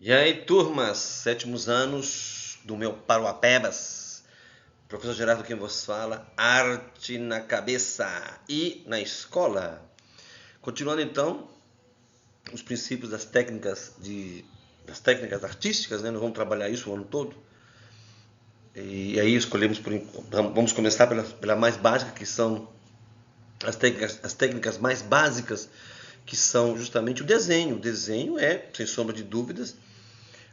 E aí, turmas, sétimos anos do meu Paruapebas, professor Gerardo quem vos fala, arte na cabeça e na escola. Continuando então, os princípios das técnicas artísticas, né? Nós vamos trabalhar isso o ano todo. E aí vamos começar pela mais básica, que são as técnicas mais básicas, que são justamente o desenho. O desenho é, sem sombra de dúvidas,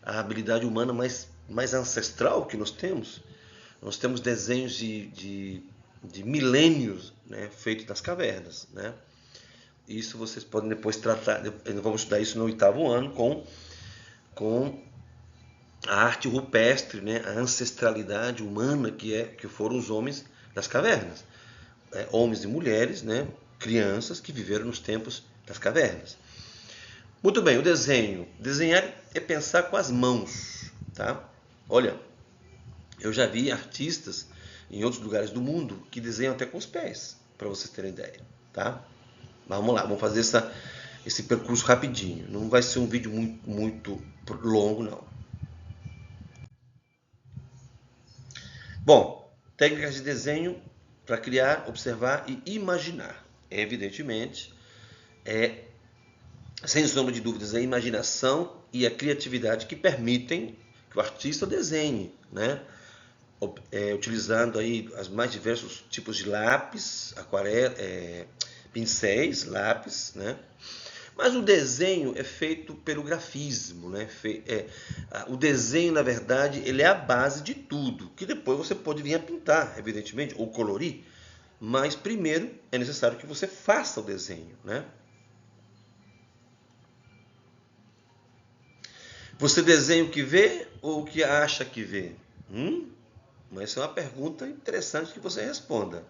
a habilidade humana mais ancestral que nós temos. Nós temos desenhos de milênios, né, feitos nas cavernas. Né? Isso vocês podem depois tratar. Vamos estudar isso no oitavo ano com a arte rupestre, né, a ancestralidade humana que foram os homens das cavernas. Homens e mulheres, né, crianças que viveram nos tempos das cavernas. Muito bem, o desenho. Desenhar é pensar com as mãos. Tá? Olha, eu já vi artistas em outros lugares do mundo que desenham até com os pés, para vocês terem ideia, tá? Mas vamos lá, vamos fazer esse percurso rapidinho. Não vai ser um vídeo muito longo, não. Bom, técnicas de desenho para criar, observar e imaginar. Evidentemente, é sem sombra de dúvidas a imaginação e a criatividade que permitem que o artista desenhe, né? Utilizando aí os mais diversos tipos de lápis, aquarela, pincéis, lápis, né? Mas o desenho é feito pelo grafismo, né? O desenho, na verdade, ele é a base de tudo, que depois você pode vir a pintar, evidentemente, ou colorir, mas primeiro é necessário que você faça o desenho, né? Você desenha o que vê ou o que acha que vê? Mas essa é uma pergunta interessante que você responda.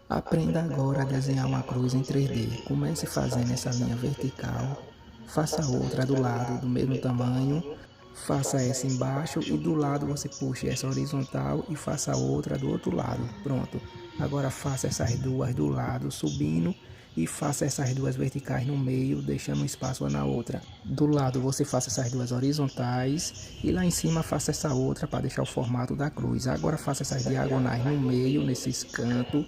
Aprenda agora a desenhar uma cruz em 3D. Comece fazendo essa linha vertical, faça outra do lado do mesmo tamanho, faça essa embaixo e do lado você puxe essa horizontal e faça outra do outro lado. Pronto. Agora faça essas duas do lado subindo e faça essas duas verticais no meio, deixando um espaço uma na outra. Do lado você faça essas duas horizontais e lá em cima faça essa outra para deixar o formato da cruz. Agora faça essas diagonais no meio, nesses cantos.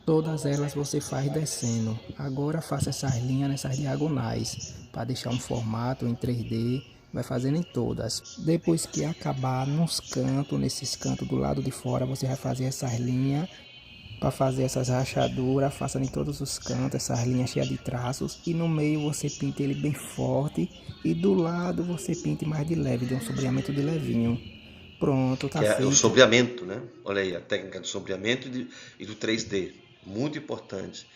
Todas elas você faz descendo. Agora faça essas linhas nessas diagonais para deixar um formato em 3D. Vai fazendo em todas. Depois que acabar nos cantos, nesses cantos do lado de fora, você vai fazer essas linhas para fazer essas rachaduras. Faça em todos os cantos essas linhas cheias de traços. E no meio você pinta ele bem forte. E do lado você pinte mais de leve, de um sombreamento de levinho. Pronto, tá Que é o feito. sombreamento, né? Olha aí, a técnica do sombreamento e do 3D. Muito importante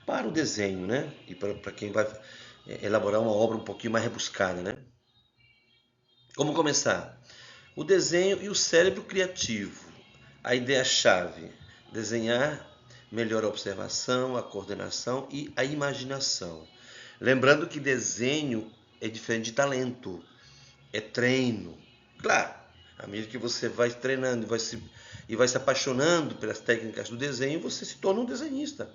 para o desenho, né? E para quem vai elaborar uma obra um pouquinho mais rebuscada, né? Como começar? O desenho e o cérebro criativo. A ideia-chave: desenhar melhora a observação, a coordenação e a imaginação. Lembrando que desenho é diferente de talento, é treino. Claro, à medida que você vai treinando e vai se apaixonando pelas técnicas do desenho, você se torna um desenhista.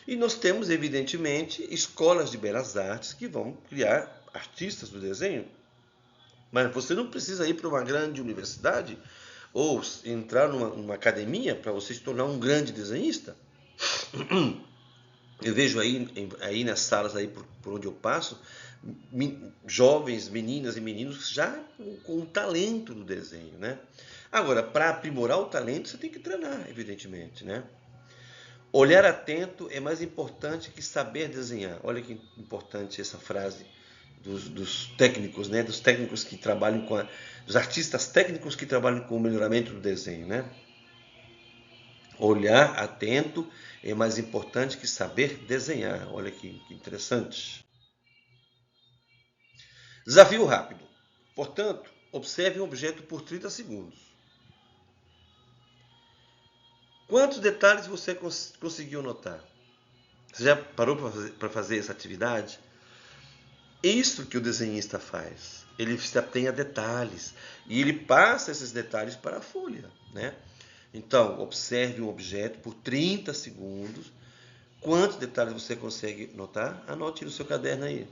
E nós temos, evidentemente, escolas de belas artes que vão criar artistas do desenho. Mas você não precisa ir para uma grande universidade ou entrar numa academia para você se tornar um grande desenhista. Eu vejo aí nas salas aí por onde eu passo, jovens, meninas e meninos já com o talento do desenho, né? Agora, para aprimorar o talento, você tem que treinar, evidentemente, né? Olhar atento é mais importante que saber desenhar. Olha que importante essa frase dos técnicos, né? Dos técnicos que trabalham dos artistas técnicos que trabalham com o melhoramento do desenho, né? Olhar atento é mais importante que saber desenhar. Olha que interessante. Desafio rápido. Portanto, observe um objeto por 30 segundos. Quantos detalhes você conseguiu notar? Você já parou para fazer essa atividade? Isso que o desenhista faz. Ele se atém a detalhes e ele passa esses detalhes para a folha, né? Então, observe um objeto por 30 segundos. Quantos detalhes você consegue notar? Anote no seu caderno aí.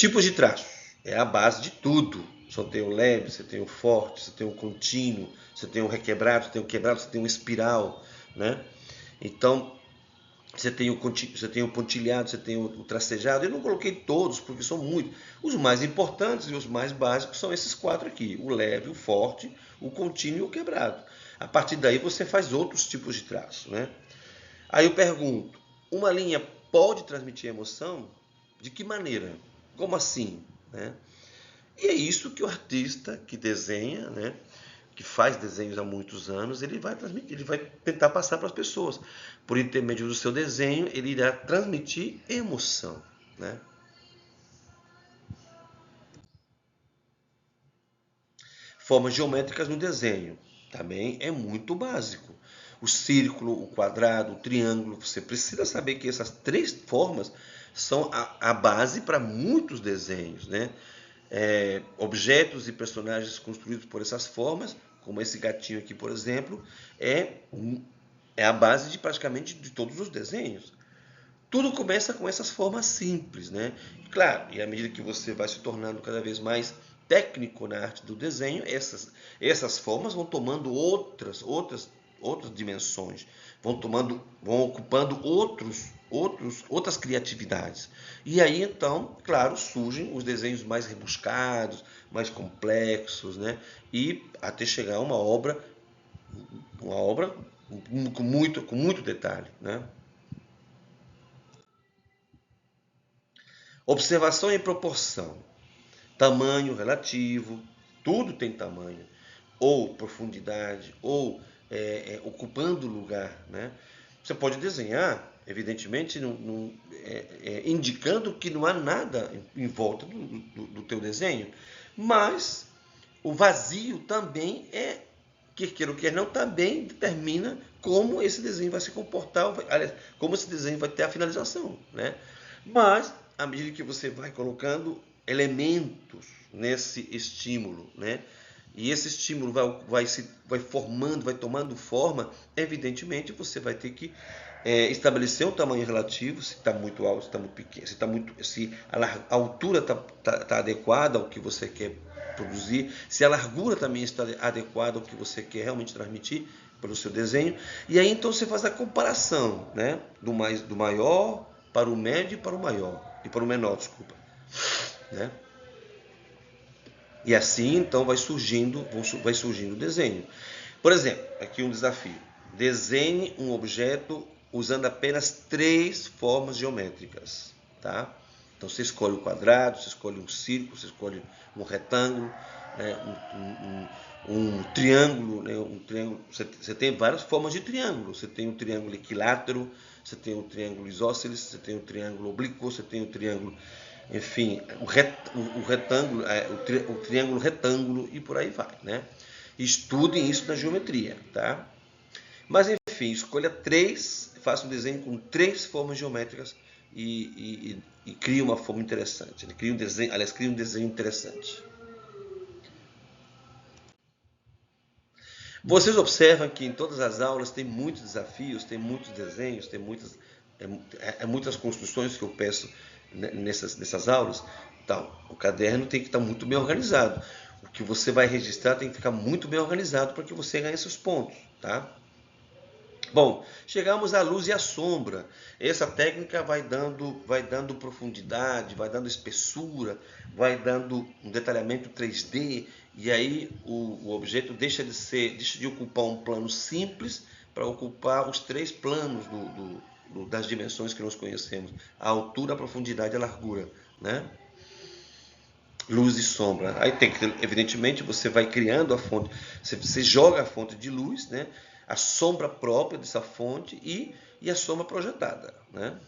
Tipos de traços. É a base de tudo. Você tem o leve, você tem o forte, você tem o contínuo, você tem o requebrado, você tem o quebrado, você tem o espiral, né? Então, você tem o pontilhado, você tem o tracejado. Eu não coloquei todos, porque são muitos. Os mais importantes e os mais básicos são esses 4 aqui. O leve, o forte, o contínuo e o quebrado. A partir daí você faz outros tipos de traço, né? Aí eu pergunto, uma linha pode transmitir emoção? De que maneira? Como assim? Né? E é isso que o artista que desenha, né, que faz desenhos há muitos anos, ele vai transmitir, ele vai tentar passar para as pessoas. Por intermédio do seu desenho, ele irá transmitir emoção. Né? Formas geométricas no desenho também é muito básico. O círculo, o quadrado, o triângulo, você precisa saber que essas 3 formas são a base para muitos desenhos, né? Objetos e personagens construídos por essas formas, como esse gatinho aqui, por exemplo, é a base de praticamente de todos os desenhos. Tudo começa com essas formas simples, né? Claro, e à medida que você vai se tornando cada vez mais técnico na arte do desenho, essas formas vão tomando outras dimensões, vão ocupando outras criatividades. E aí então, claro, surgem os desenhos mais rebuscados, mais complexos, né? E até chegar a uma obra com muito detalhe, né? Observação e proporção. Tamanho relativo, tudo tem tamanho, ou profundidade, ou ocupando lugar. Né? Você pode desenhar, evidentemente, indicando que não há nada em volta do teu desenho, mas o vazio também quer queira ou quer não, também determina como esse desenho vai se comportar, aliás, como esse desenho vai ter a finalização. Né? Mas, à medida que você vai colocando elementos nesse estímulo, né? E esse estímulo vai formando, vai tomando forma, evidentemente você vai ter que estabelecer um tamanho relativo, se está muito alto, se está muito pequeno, se a altura está adequada ao que você quer produzir, se a largura também está adequada ao que você quer realmente transmitir pelo seu desenho. E aí então você faz a comparação, né? do maior para o médio e para o maior, e para o menor, desculpa. Né? E assim então vai surgindo o desenho. Por exemplo, aqui um desafio: desenhe um objeto usando apenas 3 formas geométricas, tá? Então você escolhe o quadrado, você escolhe um círculo, você escolhe um retângulo, né? um triângulo, né? Você tem várias formas de triângulo. Você tem o triângulo equilátero, você tem o triângulo isósceles, você tem o triângulo oblíquo, você tem o triângulo, enfim, o retângulo, o triângulo retângulo e por aí vai, né? Estudem isso na geometria, tá? Mas enfim, escolha 3, faça um desenho com 3 formas geométricas e crie uma forma interessante. Crie um desenho interessante. Vocês observam que em todas as aulas tem muitos desafios, tem muitos desenhos, tem muitas construções que eu peço nessas aulas. Então, o caderno tem que estar muito bem organizado. O que você vai registrar tem que ficar muito bem organizado para que você ganhe seus pontos, tá? Bom, chegamos à luz e à sombra. Essa técnica vai dando profundidade, vai dando espessura, vai dando um detalhamento 3D, e aí o objeto deixa de ocupar um plano simples para ocupar os 3 planos das dimensões que nós conhecemos: a altura, a profundidade e a largura, né? Luz e sombra. Aí tem que, evidentemente, você vai criando a fonte, você joga a fonte de luz, né? A sombra própria dessa fonte e a sombra projetada, né?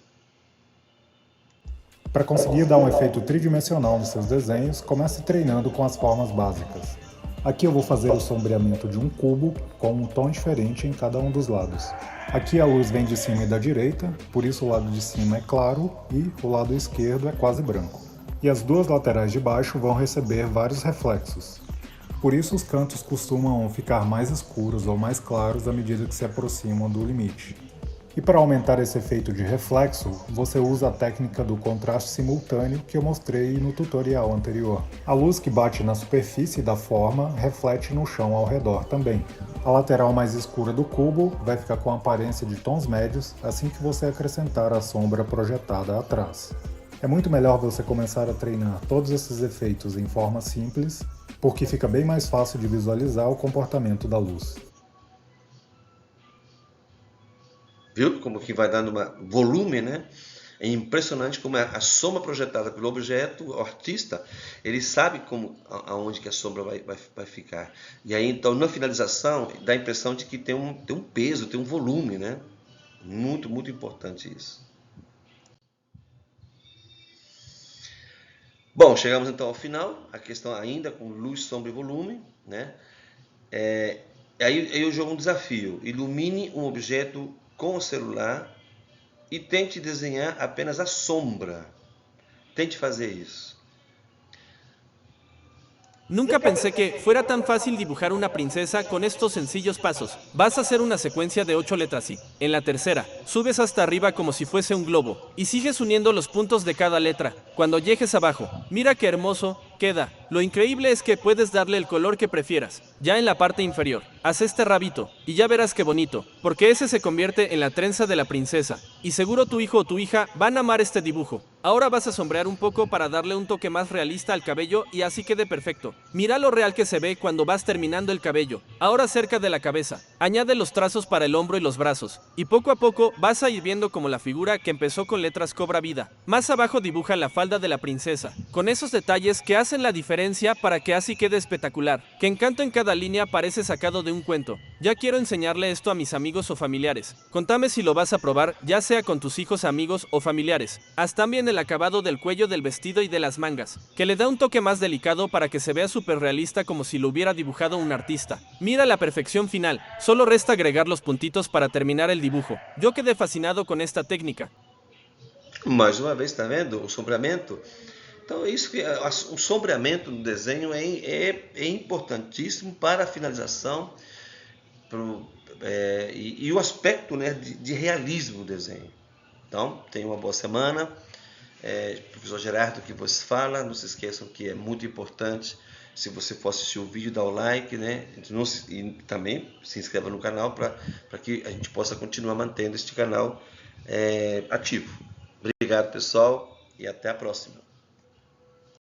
Para conseguir dar um efeito tridimensional nos seus desenhos, comece treinando com as formas básicas. Aqui eu vou fazer o sombreamento de um cubo com um tom diferente em cada um dos lados. Aqui a luz vem de cima e da direita, por isso o lado de cima é claro e o lado esquerdo é quase branco. E as 2 laterais de baixo vão receber vários reflexos. Por isso os cantos costumam ficar mais escuros ou mais claros à medida que se aproximam do limite. E para aumentar esse efeito de reflexo, você usa a técnica do contraste simultâneo que eu mostrei no tutorial anterior. A luz que bate na superfície da forma reflete no chão ao redor também. A lateral mais escura do cubo vai ficar com a aparência de tons médios assim que você acrescentar a sombra projetada atrás. É muito melhor você começar a treinar todos esses efeitos em forma simples, porque fica bem mais fácil de visualizar o comportamento da luz. Viu como que vai dando volume, né? É impressionante como a sombra projetada pelo objeto, o artista, ele sabe aonde que a sombra vai ficar. E aí, então, na finalização, dá a impressão de que tem um peso, tem um volume, né? Muito, muito importante isso. Bom, chegamos então ao final, a questão ainda com luz, sombra e volume, né? Aí eu jogo um desafio: ilumine um objeto com o celular e tente desenhar apenas a sombra. Tente fazer isso. Nunca pensé que fuera tan fácil dibujar una princesa con estos sencillos pasos. Vas a hacer una secuencia de 8 letras y, en la tercera, subes hasta arriba como si fuese un globo y sigues uniendo los puntos de cada letra. Cuando llegues abajo, mira qué hermoso queda. Lo increíble es que puedes darle el color que prefieras. Ya en la parte inferior, haz este rabito y ya verás qué bonito, porque ese se convierte en la trenza de la princesa. Y seguro tu hijo o tu hija van a amar este dibujo. Ahora vas a sombrear un poco para darle un toque más realista al cabello y así quede perfecto. Mira lo real que se ve cuando vas terminando el cabello. Ahora cerca de la cabeza, añade los trazos para el hombro y los brazos. Y poco a poco vas a ir viendo como la figura que empezó con letras cobra vida. Más abajo dibuja la falda de la princesa, con esos detalles que hacen la diferencia para que así quede espectacular. Que encanto en cada línea parece sacado de un cuento. Ya quiero enseñarle esto a mis amigos o familiares. Contame si lo vas a probar, ya sea con tus hijos, amigos o familiares. Haz también el acabado del cuello del vestido y de las mangas, que le da un toque más delicado para que se vea súper realista como si lo hubiera dibujado un artista. Mira la perfección final, solo resta agregar los puntitos para terminar el dibujo. Yo quedé fascinado con esta técnica. Mais uma vez, tá vendo o sombreamento? Então, isso que o sombreamento no desenho é importantíssimo para a finalização e o aspecto, né, de realismo do desenho. Então, tenha uma boa semana. Professor Gerardo que vos fala. Não se esqueçam que é muito importante, se você for assistir o vídeo, dar o like, né? E também se inscreva no canal para que a gente possa continuar mantendo este canal ativo. Obrigado, pessoal, e até a próxima.